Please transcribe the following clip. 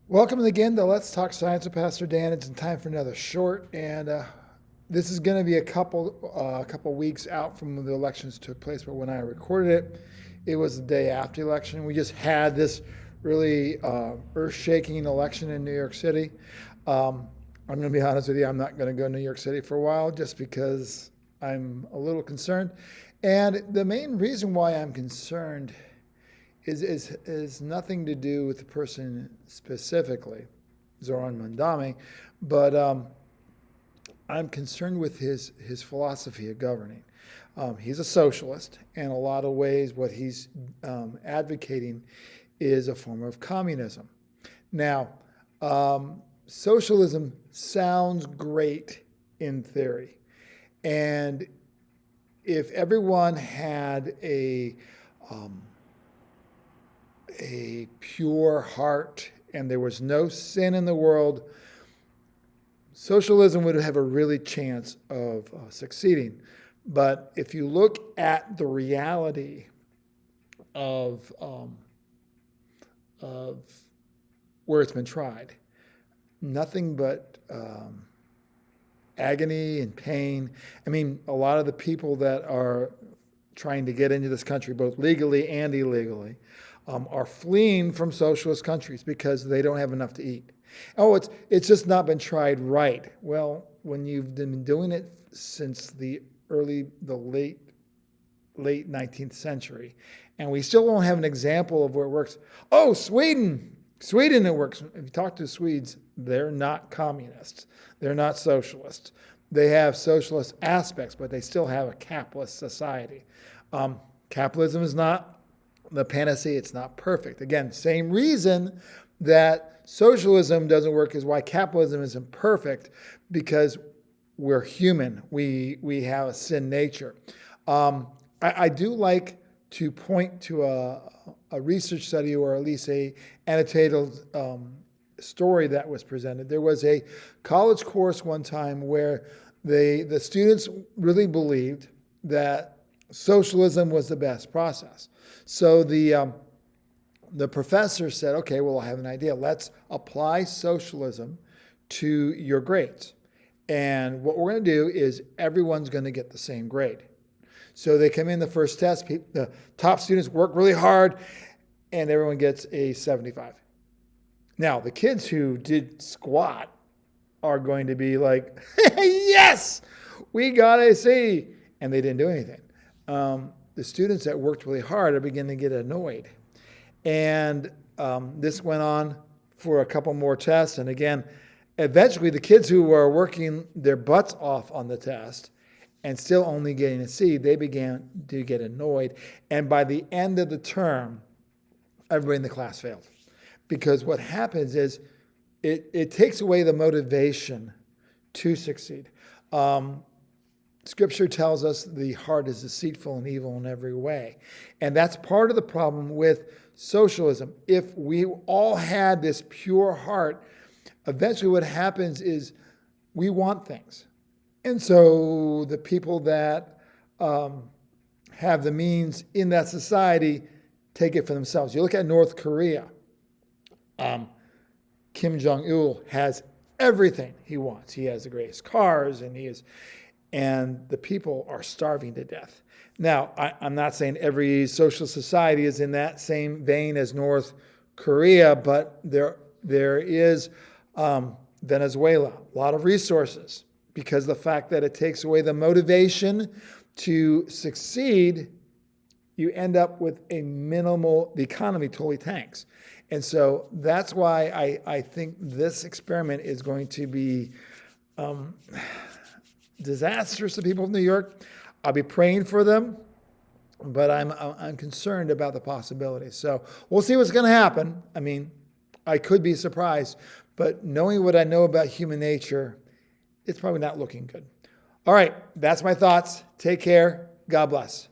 Welcome again to Let's Talk Science with Pastor Dan. It's time for another short, and this is going to be a couple weeks out from when the elections took place. But when I recorded it, it was the day after the election. We just had this really earth-shaking election in New York City. I'm going to be honest with you, I'm not going to go to New York City for a while just because I'm a little concerned. And the main reason why I'm concerned is nothing to do with the person specifically, Zoran Mandami, but I'm concerned with his philosophy of governing. He's a socialist, and in a lot of ways what he's advocating is a form of communism. Now, socialism sounds great in theory, and if everyone had a pure heart and there was no sin in the world, socialism would have a really chance of succeeding. But if you look at the reality of where it's been tried, nothing but agony and pain. I mean, a lot of the people that are trying to get into this country, both legally and illegally, are fleeing from socialist countries because they don't have enough to eat. Oh, it's just not been tried right. Well, when you've been doing it since the late 19th century, and we still don't have an example of where it works. Oh, Sweden it works. If you talk to Swedes, they're not communists. They're not socialists. They have socialist aspects, but they still have a capitalist society. Capitalism is not the panacea. It's not perfect. Again, same reason that socialism doesn't work is why capitalism isn't perfect, because we're human. We have a sin nature. I do like to point to a research study, or at least a annotated story that was presented. There was a college course one time where the students really believed that socialism was the best process. So the professor said, okay, well, I have an idea. Let's apply socialism to your grades. And what we're going to do is everyone's going to get the same grade. So they come in the first test, the top students work really hard, and everyone gets a 75. Now, the kids who did squat are going to be like, yes, we got a C, and they didn't do anything. The students that worked really hard are beginning to get annoyed. And this went on for a couple more tests. And again, eventually the kids who were working their butts off on the test and still only getting a C, they began to get annoyed. And by the end of the term, everybody in the class failed. Because what happens is it takes away the motivation to succeed. Scripture tells us the heart is deceitful and evil in every way. And that's part of the problem with socialism. If we all had this pure heart, eventually what happens is we want things. And so the people that have the means in that society take it for themselves. You look at North Korea. Kim Jong-il has everything he wants. He has the greatest cars, and the people are starving to death. Now, I'm not saying every socialist society is in that same vein as North Korea, but there is Venezuela, a lot of resources, because the fact that it takes away the motivation to succeed, you end up with the economy totally tanks. And so that's why I think this experiment is going to be disastrous to people in New York. I'll be praying for them, but I'm concerned about the possibilities. So we'll see what's going to happen. I mean, I could be surprised, but knowing what I know about human nature, it's probably not looking good. All right, that's my thoughts. Take care. God bless.